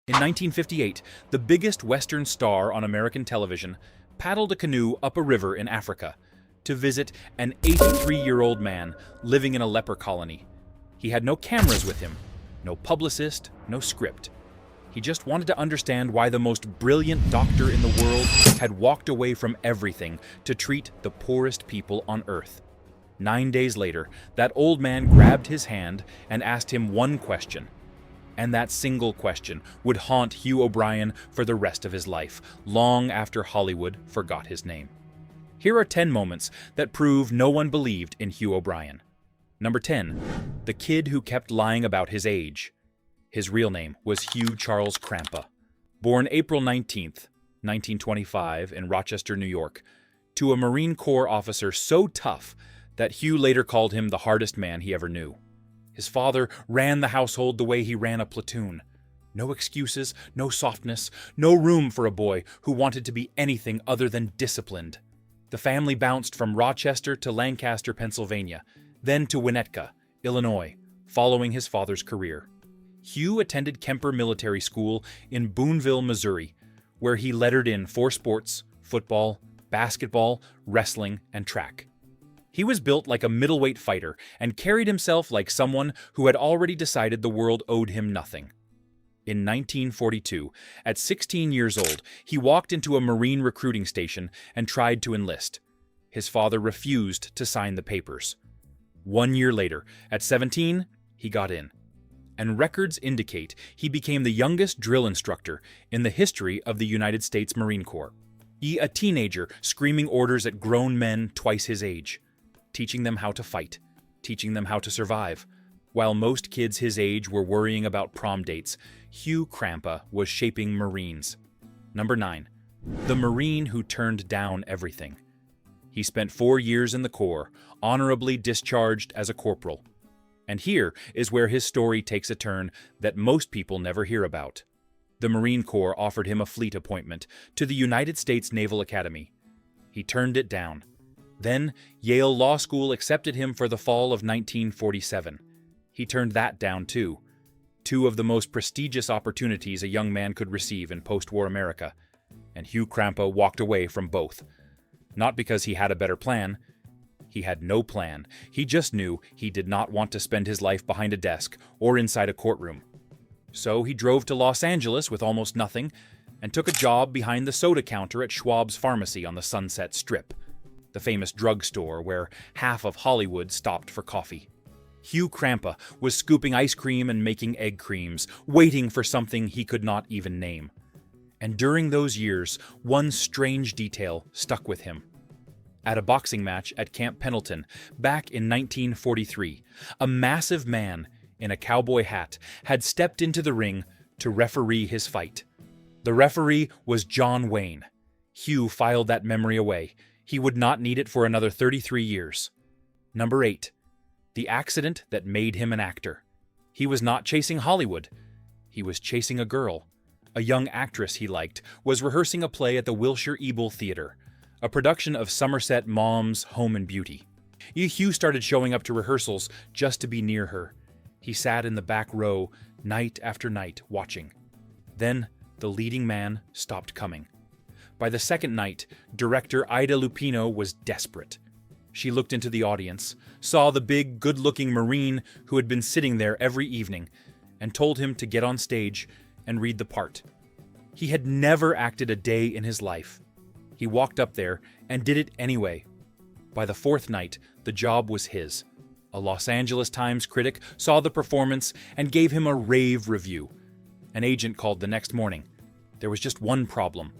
In 1958, the biggest Western star on American television paddled a canoe up a river in Africa to visit an 83-year-old man living in a leper colony. He had no cameras with him, no publicist, no script. He just wanted to understand why the most brilliant doctor in the world had walked away from everything to treat the poorest people on Earth. 9 days later, that old man grabbed his hand and asked him one question. And that single question would haunt Hugh O'Brian for the rest of his life, long after Hollywood forgot his name. Here are 10 moments that prove no one believed in Hugh O'Brian. Number 10. The kid who kept lying about his age. His real name was Hugh Charles Crampa. Born April 19th, 1925 in Rochester, New York, to a Marine Corps officer so tough that Hugh later called him the hardest man he ever knew. His father ran the household the way he ran a platoon. No excuses, no softness, no room for a boy who wanted to be anything other than disciplined. The family bounced from Rochester to Lancaster, Pennsylvania, then to Winnetka, Illinois, following his father's career. Hugh attended Kemper Military School in Boonville, Missouri, where he lettered in 4 sports: football, basketball, wrestling, and track. He was built like a middleweight fighter and carried himself like someone who had already decided the world owed him nothing. In 1942, at 16 years old, he walked into a Marine recruiting station and tried to enlist. His father refused to sign the papers. 1 year later, at 17, he got in. And records indicate he became the youngest drill instructor in the history of the United States Marine Corps. A teenager screaming orders at grown men twice his age, teaching them how to fight, teaching them how to survive. While most kids his age were worrying about prom dates, Hugh Crampa was shaping Marines. Number 9. The Marine who turned down everything. He spent 4 years in the Corps, honorably discharged as a corporal. And here is where his story takes a turn that most people never hear about. The Marine Corps offered him a fleet appointment to the United States Naval Academy. He turned it down. Then, Yale Law School accepted him for the fall of 1947. He turned that down too. 2 of the most prestigious opportunities a young man could receive in post-war America. And Hugh Crampa walked away from both. Not because he had a better plan. He had no plan. He just knew he did not want to spend his life behind a desk or inside a courtroom. So he drove to Los Angeles with almost nothing and took a job behind the soda counter at Schwab's Pharmacy on the Sunset Strip, the famous drugstore where half of Hollywood stopped for coffee. Hugh Crampa was scooping ice cream and making egg creams, waiting for something he could not even name. And during those years, one strange detail stuck with him. At a boxing match at Camp Pendleton, back in 1943, a massive man in a cowboy hat had stepped into the ring to referee his fight. The referee was John Wayne. Hugh filed that memory away. He would not need it for another 33 years. Number 8. The accident that made him an actor. He was not chasing Hollywood. He was chasing a girl. A young actress he liked was rehearsing a play at the Wilshire Ebel Theater, a production of Somerset Maugham's Home and Beauty. Hugh started showing up to rehearsals just to be near her. He sat in the back row night after night watching. Then the leading man stopped coming. By the second night, director Ida Lupino was desperate. She looked into the audience, saw the big, good-looking Marine who had been sitting there every evening, and told him to get on stage and read the part. He had never acted a day in his life. He walked up there and did it anyway. By the 4th night, the job was his. A Los Angeles Times critic saw the performance and gave him a rave review. An agent called the next morning. There was just one problem.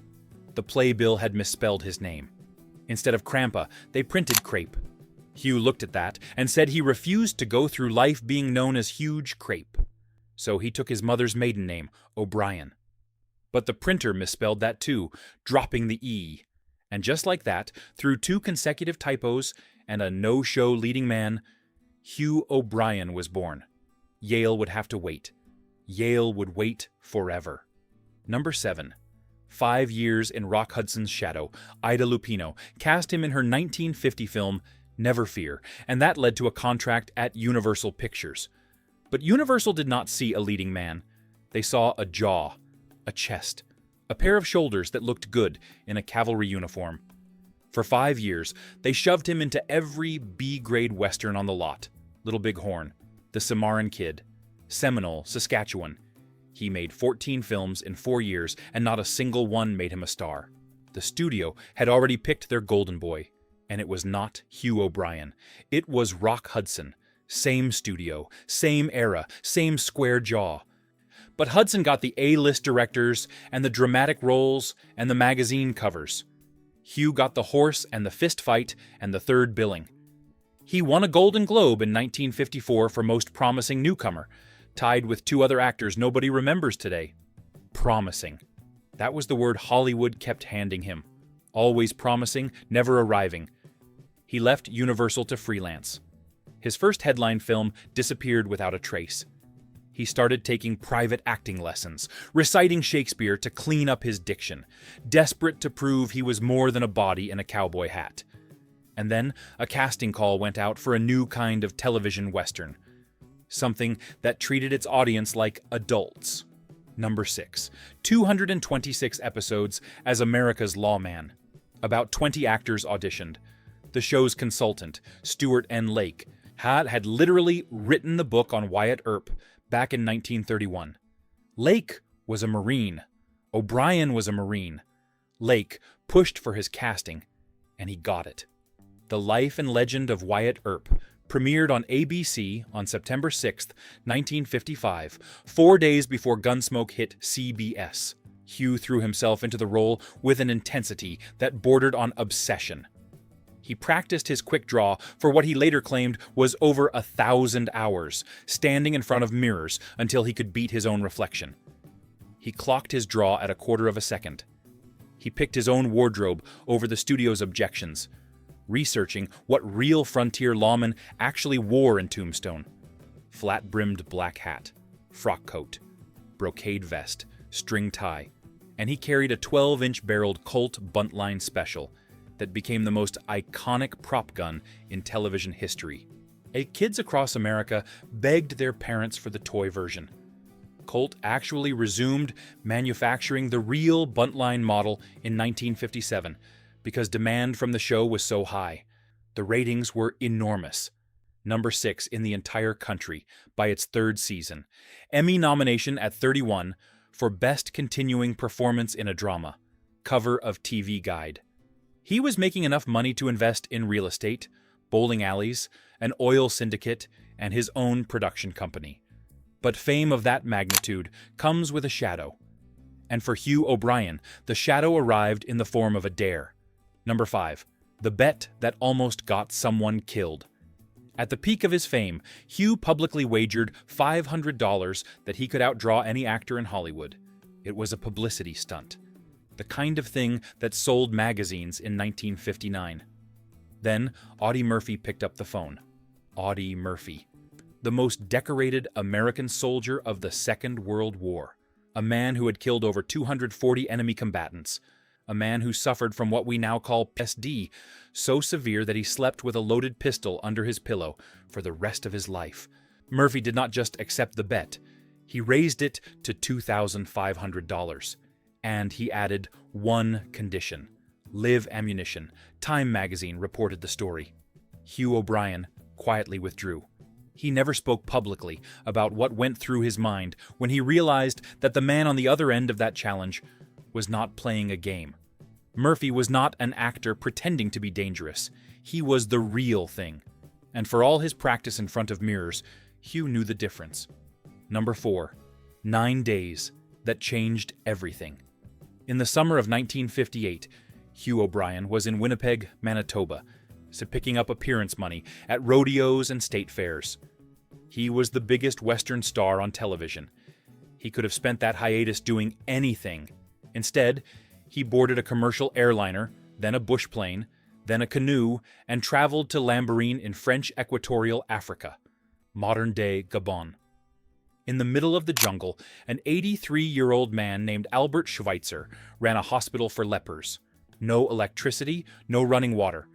The playbill had misspelled his name. Instead of Crampa, they printed Crape. Hugh looked at that and said he refused to go through life being known as Huge Crape. So he took his mother's maiden name, O'Brian. But the printer misspelled that too, dropping the E. And just like that, through 2 consecutive typos and a no-show leading man, Hugh O'Brian was born. Yale would have to wait. Yale would wait forever. Number 7. 5 years in Rock Hudson's shadow, Ida Lupino cast him in her 1950 film Never Fear, and that led to a contract at Universal Pictures. But Universal did not see a leading man. They saw a jaw, a chest, a pair of shoulders that looked good in a cavalry uniform. For 5 years, they shoved him into every B-grade Western on the lot. Little Big Horn, The Cimarron Kid, Seminole, Saskatchewan. He made 14 films in 4 years, and not a single one made him a star. The studio had already picked their golden boy, and it was not Hugh O'Brian. It was Rock Hudson. Same studio, same era, same square jaw. But Hudson got the A-list directors and the dramatic roles and the magazine covers. Hugh got the horse and the fist fight and the third billing. He won a Golden Globe in 1954 for Most Promising Newcomer, tied with 2 other actors nobody remembers today. Promising. That was the word Hollywood kept handing him. Always promising, never arriving. He left Universal to freelance. His first headline film disappeared without a trace. He started taking private acting lessons, reciting Shakespeare to clean up his diction, desperate to prove he was more than a body in a cowboy hat. And then a casting call went out for a new kind of television Western. Something that treated its audience like adults. Number 6, 226 episodes as America's Lawman. About 20 actors auditioned. The show's consultant, Stuart N. Lake, had literally written the book on Wyatt Earp back in 1931. Lake was a Marine. O'Brian was a Marine. Lake pushed for his casting, and he got it. The Life and Legend of Wyatt Earp premiered on ABC on September 6, 1955, 4 days before Gunsmoke hit CBS. Hugh threw himself into the role with an intensity that bordered on obsession. He practiced his quick draw for what he later claimed was over 1,000 hours, standing in front of mirrors until he could beat his own reflection. He clocked his draw at 1/4 of a second. He picked his own wardrobe over the studio's objections, researching what real frontier lawmen actually wore in Tombstone. Flat-brimmed black hat, frock coat, brocade vest, string tie, and he carried a 12-inch barreled Colt Buntline Special that became the most iconic prop gun in television history. Kids across America begged their parents for the toy version. Colt actually resumed manufacturing the real Buntline model in 1957 because demand from the show was so high. The ratings were enormous. Number 6 in the entire country by its 3rd season. Emmy nomination at 31 for Best Continuing Performance in a Drama. Cover of TV Guide. He was making enough money to invest in real estate, bowling alleys, an oil syndicate, and his own production company. But fame of that magnitude comes with a shadow. And for Hugh O'Brian, the shadow arrived in the form of a dare. Number 5, the bet that almost got someone killed. At the peak of his fame, Hugh publicly wagered $500 that he could outdraw any actor in Hollywood. It was a publicity stunt. The kind of thing that sold magazines in 1959. Then, Audie Murphy picked up the phone. Audie Murphy, the most decorated American soldier of the Second World War. A man who had killed over 240 enemy combatants. A man who suffered from what we now call PTSD, so severe that he slept with a loaded pistol under his pillow for the rest of his life. Murphy did not just accept the bet. He raised it to $2,500. And he added one condition. Live ammunition. Time magazine reported the story. Hugh O'Brian quietly withdrew. He never spoke publicly about what went through his mind when he realized that the man on the other end of that challenge was not playing a game. Murphy was not an actor pretending to be dangerous. He was the real thing. And for all his practice in front of mirrors, Hugh knew the difference. Number 4, 9 days that changed everything. In the summer of 1958, Hugh O'Brian was in Winnipeg, Manitoba, picking up appearance money at rodeos and state fairs. He was the biggest Western star on television. He could have spent that hiatus doing anything. Instead, he boarded a commercial airliner, then a bush plane, then a canoe, and traveled to Lambarene in French Equatorial Africa, modern-day Gabon. In the middle of the jungle, an 83-year-old man named Albert Schweitzer ran a hospital for lepers. No electricity, no running water.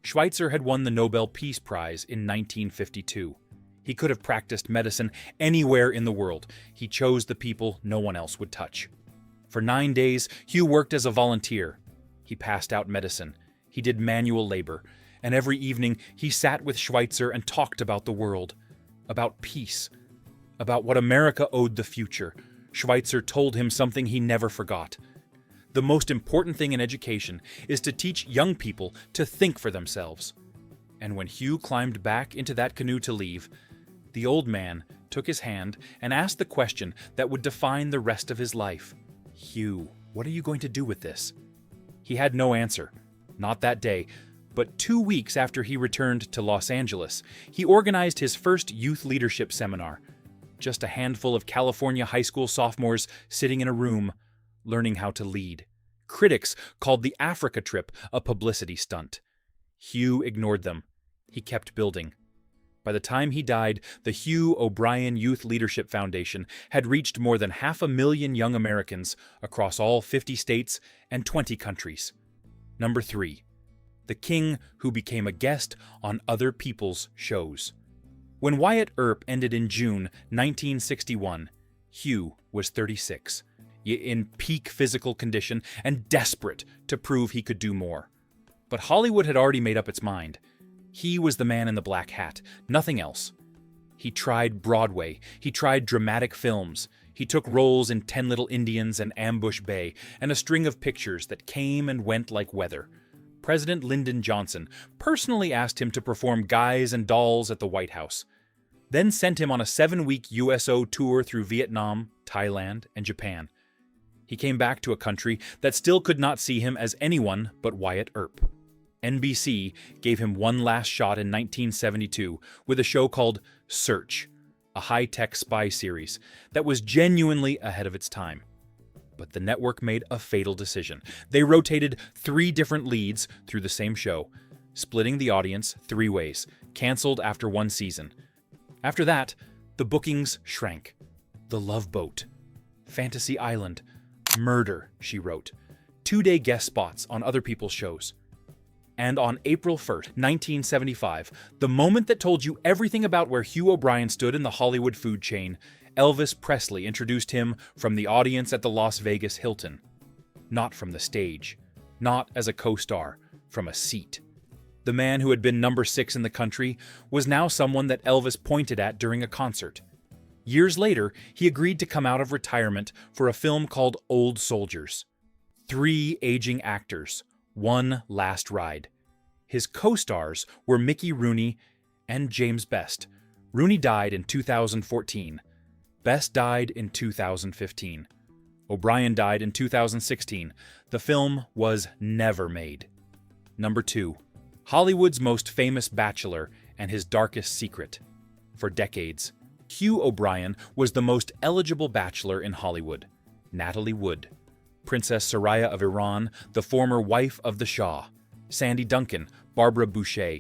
Schweitzer had won the Nobel Peace Prize in 1952. He could have practiced medicine anywhere in the world. He chose the people no one else would touch. For 9 days, Hugh worked as a volunteer. He passed out medicine. He did manual labor. And every evening, he sat with Schweitzer and talked about the world, about peace, about what America owed the future. Schweitzer told him something he never forgot. The most important thing in education is to teach young people to think for themselves. And when Hugh climbed back into that canoe to leave, the old man took his hand and asked the question that would define the rest of his life. "Hugh, what are you going to do with this?" He had no answer. Not that day, but 2 weeks after he returned to Los Angeles, he organized his first youth leadership seminar. Just a handful of California high school sophomores sitting in a room, learning how to lead. Critics called the Africa trip a publicity stunt. Hugh ignored them. He kept building. By the time he died, the Hugh O'Brian Youth Leadership Foundation had reached more than 500,000 young Americans across all 50 states and 20 countries. Number 3. The king who became a guest on other people's shows. When Wyatt Earp ended in June 1961, Hugh was 36, in peak physical condition and desperate to prove he could do more. But Hollywood had already made up its mind. He was the man in the black hat, nothing else. He tried Broadway, he tried dramatic films, he took roles in 10 Little Indians and Ambush Bay, and a string of pictures that came and went like weather. President Lyndon Johnson personally asked him to perform Guys and Dolls at the White House, then sent him on a 7-week USO tour through Vietnam, Thailand, and Japan. He came back to a country that still could not see him as anyone but Wyatt Earp. NBC gave him one last shot in 1972 with a show called Search, a high-tech spy series that was genuinely ahead of its time. But the network made a fatal decision. They rotated 3 different leads through the same show, splitting the audience 3 ways, canceled after 1 season. After that, the bookings shrank. The Love Boat, Fantasy Island, Murder, she wrote. 2-day guest spots on other people's shows. And on April 1st, 1975, the moment that told you everything about where Hugh O'Brian stood in the Hollywood food chain, Elvis Presley introduced him from the audience at the Las Vegas Hilton. Not from the stage, not as a co-star, from a seat. The man who had been number 6 in the country was now someone that Elvis pointed at during a concert. Years later, he agreed to come out of retirement for a film called Old Soldiers. 3 aging actors, 1 last ride. His co-stars were Mickey Rooney and James Best. Rooney died in 2014. Best died in 2015. O'Brian died in 2016. The film was never made. Number 2. Hollywood's most famous bachelor and his darkest secret. For decades, Hugh O'Brian was the most eligible bachelor in Hollywood. Natalie Wood, Princess Soraya of Iran, the former wife of the Shah. Sandy Duncan, Barbara Boucher.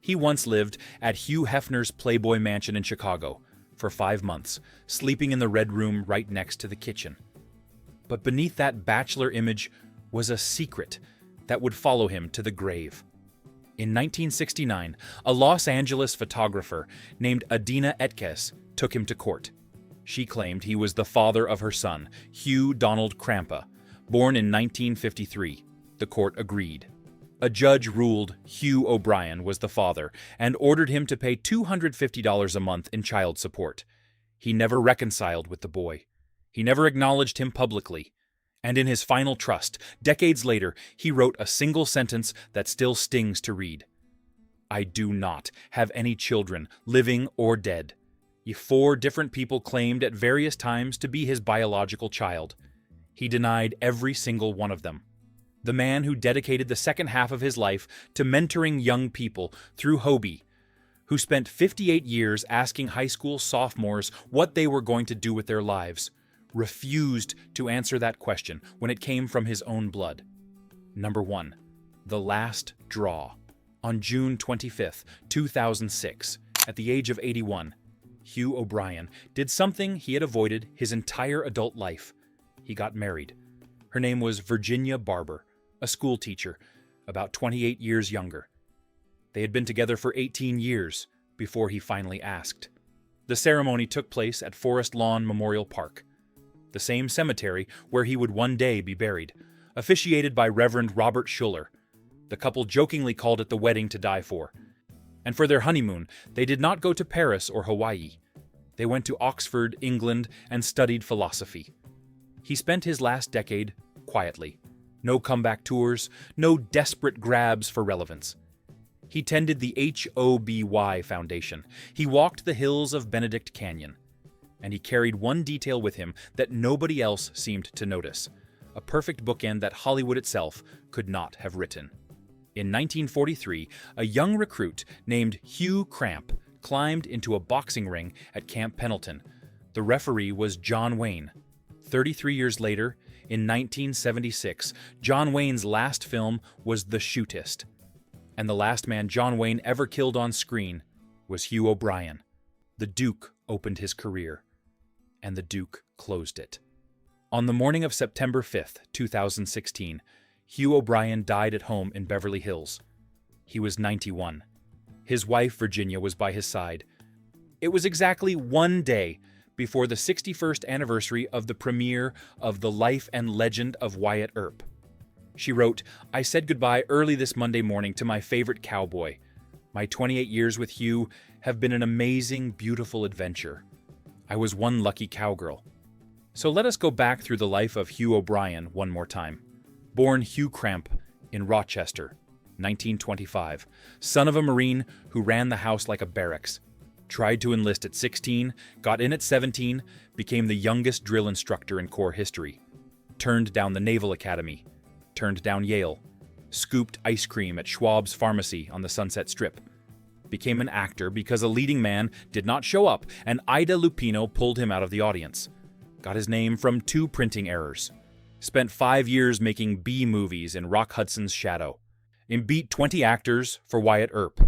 He once lived at Hugh Hefner's Playboy Mansion in Chicago for 5 months, sleeping in the red room right next to the kitchen. But beneath that bachelor image was a secret that would follow him to the grave. In 1969, a Los Angeles photographer named Adina Etkes took him to court. She claimed he was the father of her son, Hugh Donald Crampa, born in 1953. The court agreed. A judge ruled Hugh O'Brian was the father and ordered him to pay $250 a month in child support. He never reconciled with the boy. He never acknowledged him publicly. And in his final trust, decades later, he wrote a single sentence that still stings to read. "I do not have any children, living or dead." 4 different people claimed at various times to be his biological child. He denied every single one of them. The man who dedicated the second half of his life to mentoring young people through Hobie, who spent 58 years asking high school sophomores what they were going to do with their lives, refused to answer that question when it came from his own blood. Number 1. The Last Draw. On June 25, 2006, at the age of 81, Hugh O'Brian did something he had avoided his entire adult life. He got married. Her name was Virginia Barber, a school teacher, about 28 years younger. They had been together for 18 years before he finally asked. The ceremony took place at Forest Lawn Memorial Park. the same cemetery where he would one day be buried, officiated by Reverend Robert Schuller. The couple jokingly called it the wedding to die for. And for their honeymoon, they did not go to Paris or Hawaii. They went to Oxford, England, and studied philosophy. He spent his last decade quietly. No comeback tours, no desperate grabs for relevance. He tended the HOBY Foundation. He walked the hills of Benedict Canyon. And he carried one detail with him that nobody else seemed to notice, a perfect bookend that Hollywood itself could not have written. In 1943, a young recruit named Hugh Cramp climbed into a boxing ring at Camp Pendleton. The referee was John Wayne. 33 years later, in 1976, John Wayne's last film was The Shootist. And the last man John Wayne ever killed on screen was Hugh O'Brian. The Duke opened his career, and the Duke closed it. On the morning of September 5th, 2016, Hugh O'Brian died at home in Beverly Hills. He was 91. His wife, Virginia, was by his side. It was exactly one day before the 61st anniversary of the premiere of The Life and Legend of Wyatt Earp. She wrote, "I said goodbye early this Monday morning to my favorite cowboy. My 28 years with Hugh have been an amazing, beautiful adventure. I was one lucky cowgirl." So let us go back through the life of Hugh O'Brian one more time. Born Hugh Cramp in Rochester, 1925, son of a Marine who ran the house like a barracks. Tried to enlist at 16, got in at 17, became the youngest drill instructor in Corps history. Turned down the Naval Academy, turned down Yale, scooped ice cream at Schwab's Pharmacy on the Sunset Strip. Became an actor because a leading man did not show up and Ida Lupino pulled him out of the audience. Got his name from 2 printing errors. Spent 5 years making B movies in Rock Hudson's shadow. And beat 20 actors for Wyatt Earp.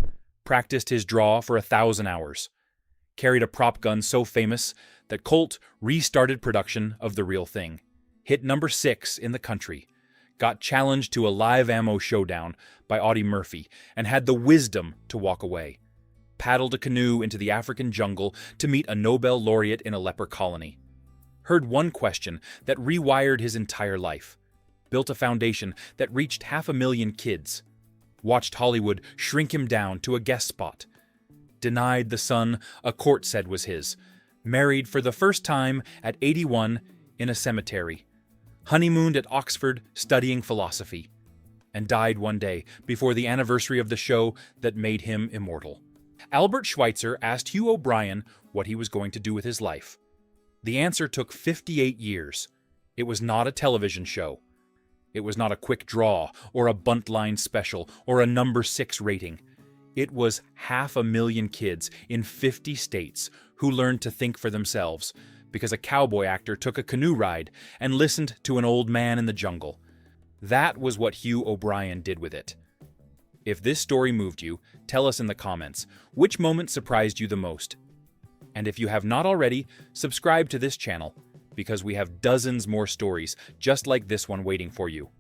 Practiced his draw for 1,000 hours. Carried a prop gun so famous that Colt restarted production of The Real Thing. Hit number 6 in the country. Got challenged to a live ammo showdown by Audie Murphy and had the wisdom to walk away. Paddled a canoe into the African jungle to meet a Nobel laureate in a leper colony. Heard one question that rewired his entire life. Built a foundation that reached 500,000 kids. Watched Hollywood shrink him down to a guest spot. Denied the son a court said was his. Married for the first time at 81 in a cemetery. Honeymooned at Oxford studying philosophy. And died one day before the anniversary of the show that made him immortal. Albert Schweitzer asked Hugh O'Brian what he was going to do with his life. The answer took 58 years. It was not a television show. It was not a quick draw, or a Buntline Special, or a number 6 rating. It was 500,000 kids in 50 states who learned to think for themselves because a cowboy actor took a canoe ride and listened to an old man in the jungle. That was what Hugh O'Brian did with it. If this story moved you, tell us in the comments which moment surprised you the most. And if you have not already, subscribe to this channel, because we have dozens more stories just like this one waiting for you.